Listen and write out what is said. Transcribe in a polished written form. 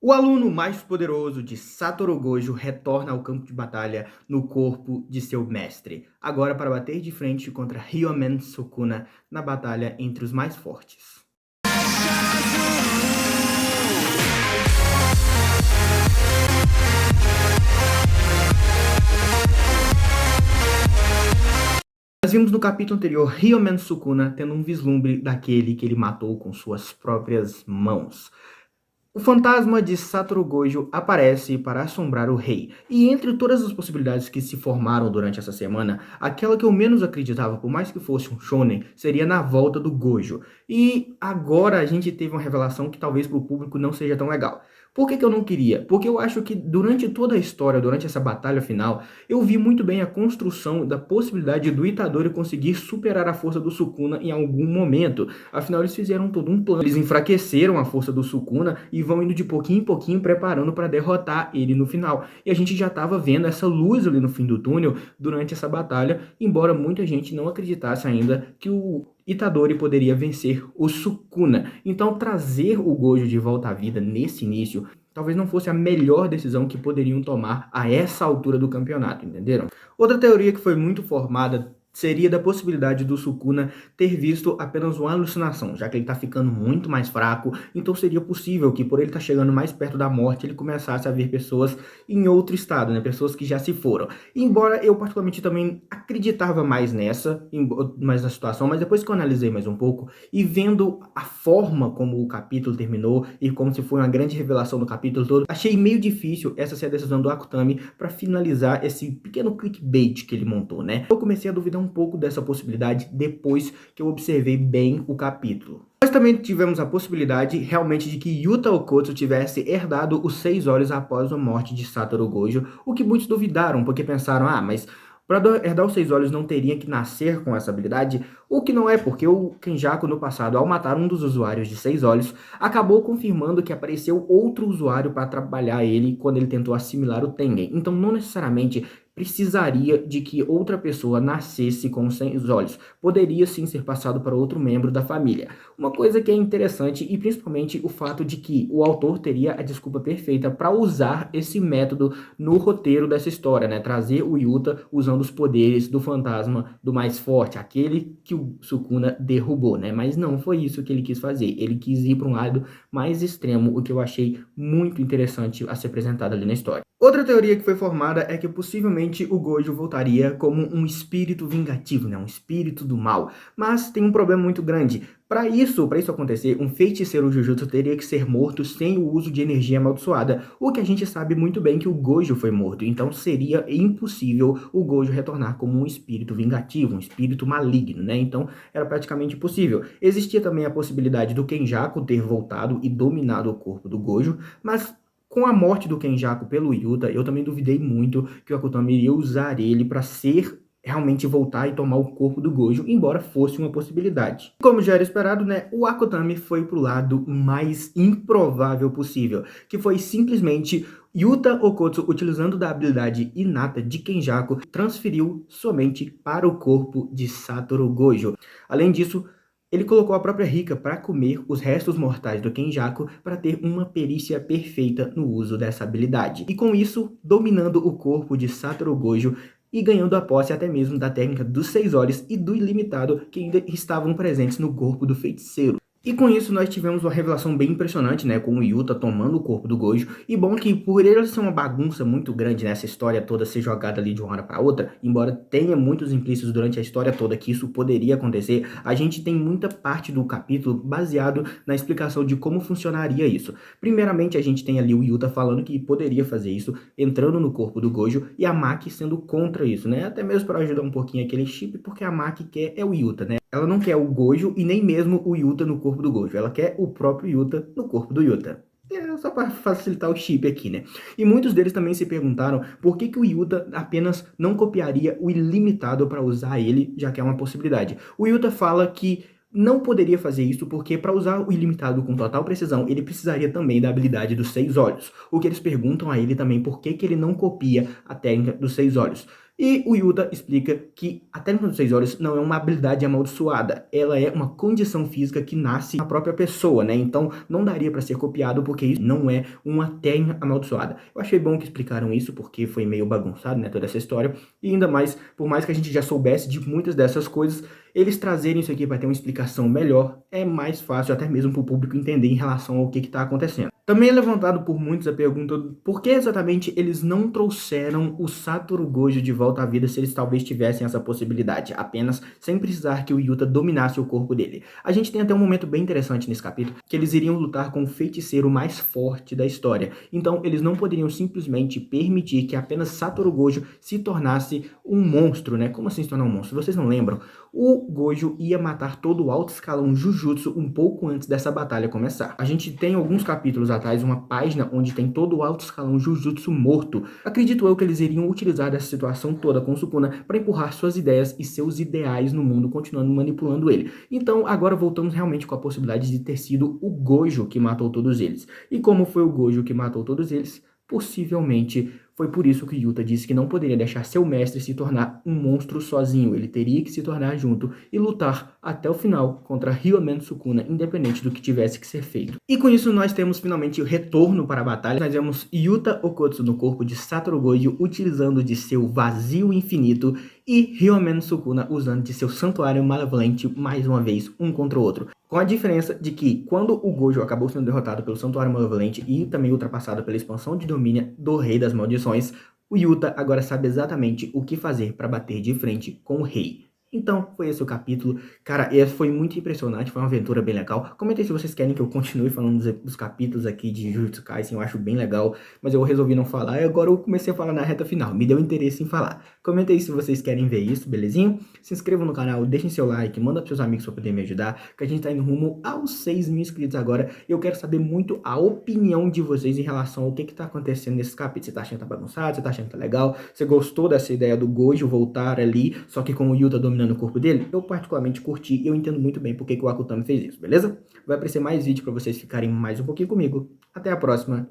O aluno mais poderoso de Satoru Gojo retorna ao campo de batalha no corpo de seu mestre, agora para bater de frente contra Ryomen Sukuna na batalha entre os mais fortes. Nós vimos no capítulo anterior Ryomen Sukuna tendo um vislumbre daquele que ele matou com suas próprias mãos. O fantasma de Satoru Gojo aparece para assombrar o rei, e entre todas as possibilidades que se formaram durante essa semana, aquela que eu menos acreditava, por mais que fosse um shonen, seria na volta do Gojo. E agora a gente teve uma revelação que talvez para o público não seja tão legal. Por que eu não queria? Porque eu acho que durante toda a história, durante essa batalha final, eu vi muito bem a construção da possibilidade do Itadori conseguir superar a força do Sukuna em algum momento. Afinal, eles fizeram todo um plano, eles enfraqueceram a força do Sukuna e vão indo de pouquinho em pouquinho preparando para derrotar ele no final. E a gente já estava vendo essa luz ali no fim do túnel durante essa batalha, embora muita gente não acreditasse ainda que o Itadori poderia vencer o Sukuna. Então trazer o Gojo de volta à vida nesse início talvez não fosse a melhor decisão que poderiam tomar a essa altura do campeonato, entenderam? Outra teoria que foi muito formada seria da possibilidade do Sukuna ter visto apenas uma alucinação, já que ele está ficando muito mais fraco, então seria possível que por ele estar chegando mais perto da morte, ele começasse a ver pessoas em outro estado, né? Pessoas que já se foram. Embora eu particularmente também acreditava mais mais na situação, mas depois que eu analisei mais um pouco e vendo a forma como o capítulo terminou e como se foi uma grande revelação do capítulo todo, achei meio difícil essa ser a decisão do Akutami para finalizar esse pequeno clickbait que ele montou, né? Eu comecei a duvidar um pouco dessa possibilidade depois que eu observei bem o capítulo. Nós também tivemos a possibilidade realmente de que Yuta Okkotsu tivesse herdado os 6 olhos após a morte de Satoru Gojo, o que muitos duvidaram, porque pensaram, mas para herdar os 6 olhos não teria que nascer com essa habilidade, o que não é, porque o Kenjaku no passado, ao matar um dos usuários de 6 olhos, acabou confirmando que apareceu outro usuário para atrapalhar ele quando ele tentou assimilar o Tengen. Então não necessariamente precisaria de que outra pessoa nascesse com 6 olhos. Poderia sim ser passado para outro membro da família. Uma coisa que é interessante e principalmente o fato de que o autor teria a desculpa perfeita para usar esse método no roteiro dessa história, né? Trazer o Yuta usando os poderes do fantasma do mais forte, aquele que o Sukuna derrubou, né? Mas não foi isso que ele quis fazer. Ele quis ir para um lado mais extremo, o que eu achei muito interessante a ser apresentado ali na história. Outra teoria que foi formada é que possivelmente o Gojo voltaria como um espírito vingativo, né? Um espírito do mal. Mas tem um problema muito grande. Para isso acontecer, um feiticeiro Jujutsu teria que ser morto sem o uso de energia amaldiçoada, o que a gente sabe muito bem que o Gojo foi morto, então seria impossível o Gojo retornar como um espírito vingativo, um espírito maligno, né? Então era praticamente impossível. Existia também a possibilidade do Kenjaku ter voltado e dominado o corpo do Gojo, mas com a morte do Kenjaku pelo Yuta, eu também duvidei muito que o Akutami iria usar ele para realmente voltar e tomar o corpo do Gojo, embora fosse uma possibilidade. Como já era esperado, né, o Akutami foi pro lado mais improvável possível, que foi simplesmente Yuta Okkotsu, utilizando da habilidade inata de Kenjaku, transferiu somente para o corpo de Satoru Gojo. Além disso, ele colocou a própria Rika para comer os restos mortais do Kenjaku para ter uma perícia perfeita no uso dessa habilidade. E com isso, dominando o corpo de Satoru Gojo e ganhando a posse até mesmo da técnica dos 6 olhos e do ilimitado que ainda estavam presentes no corpo do feiticeiro. E com isso nós tivemos uma revelação bem impressionante, né, com o Yuta tomando o corpo do Gojo, e bom que por ele ser uma bagunça muito grande nessa história toda ser jogada ali de uma hora para outra, embora tenha muitos implícitos durante a história toda que isso poderia acontecer, a gente tem muita parte do capítulo baseado na explicação de como funcionaria isso. Primeiramente a gente tem ali o Yuta falando que poderia fazer isso, entrando no corpo do Gojo, e a Maki sendo contra isso, né, até mesmo para ajudar um pouquinho aquele chip, porque a Maki quer o Yuta, né. Ela não quer o Gojo e nem mesmo o Yuta no corpo do Gojo. Ela quer o próprio Yuta no corpo do Yuta. É só para facilitar o chip aqui, né? E muitos deles também se perguntaram por que o Yuta apenas não copiaria o ilimitado para usar ele, já que é uma possibilidade. O Yuta fala que não poderia fazer isso porque para usar o ilimitado com total precisão, ele precisaria também da habilidade dos 6 olhos. O que eles perguntam a ele também por que ele não copia a técnica dos 6 olhos. E o Yuta explica que a técnica dos 6 olhos não é uma habilidade amaldiçoada, ela é uma condição física que nasce na própria pessoa, né? Então não daria para ser copiado porque isso não é uma técnica amaldiçoada. Eu achei bom que explicaram isso porque foi meio bagunçado, né, toda essa história. E ainda mais, por mais que a gente já soubesse de muitas dessas coisas, eles trazerem isso aqui para ter uma explicação melhor é mais fácil até mesmo para o público entender em relação ao que está acontecendo. Também é levantado por muitos a pergunta por que exatamente eles não trouxeram o Satoru Gojo de volta à vida se eles talvez tivessem essa possibilidade, apenas sem precisar que o Yuta dominasse o corpo dele. A gente tem até um momento bem interessante nesse capítulo, que eles iriam lutar com o feiticeiro mais forte da história. Então eles não poderiam simplesmente permitir que apenas Satoru Gojo se tornasse um monstro, né? Como assim se tornar um monstro? Vocês não lembram? O Gojo ia matar todo o alto escalão Jujutsu um pouco antes dessa batalha começar. A gente tem alguns capítulos atrás uma página onde tem todo o alto escalão Jujutsu morto. Acredito eu que eles iriam utilizar dessa situação toda com Sukuna para empurrar suas ideias e seus ideais no mundo, continuando manipulando ele. Então agora voltamos realmente com a possibilidade de ter sido o Gojo que matou todos eles. E como foi o Gojo que matou todos eles, possivelmente foi por isso que Yuta disse que não poderia deixar seu mestre se tornar um monstro sozinho. Ele teria que se tornar junto e lutar até o final contra Ryomen Sukuna, independente do que tivesse que ser feito. E com isso nós temos finalmente o retorno para a batalha. Nós vemos Yuta Okkotsu no corpo de Satoru Gojo utilizando de seu vazio infinito e Ryomen Sukuna usando de seu santuário malevolente mais uma vez, um contra o outro. Com a diferença de que, quando o Gojo acabou sendo derrotado pelo Santuário Malevolente e também ultrapassado pela expansão de domínio do Rei das Maldições, o Yuta agora sabe exatamente o que fazer para bater de frente com o Rei. Então, foi esse o capítulo. Cara, foi muito impressionante, foi uma aventura bem legal. Comentem se vocês querem que eu continue falando dos capítulos aqui de Jujutsu Kaisen, eu acho bem legal, mas eu resolvi não falar e agora eu comecei a falar na reta final, me deu interesse em falar. Comentem se vocês querem ver isso, belezinha? Se inscrevam no canal, deixem seu like, manda para seus amigos para poder me ajudar, que a gente tá indo rumo aos 6.000 inscritos agora. Eu quero saber muito a opinião de vocês em relação ao que tá acontecendo nesses capítulos. Você tá achando que tá bagunçado? Você tá achando que tá legal? Você gostou dessa ideia do Gojo voltar ali, só que com o Yuta dominando no corpo dele? Eu particularmente curti e eu entendo muito bem porque que o Akutami fez isso, beleza? Vai aparecer mais vídeo para vocês ficarem mais um pouquinho comigo. Até a próxima.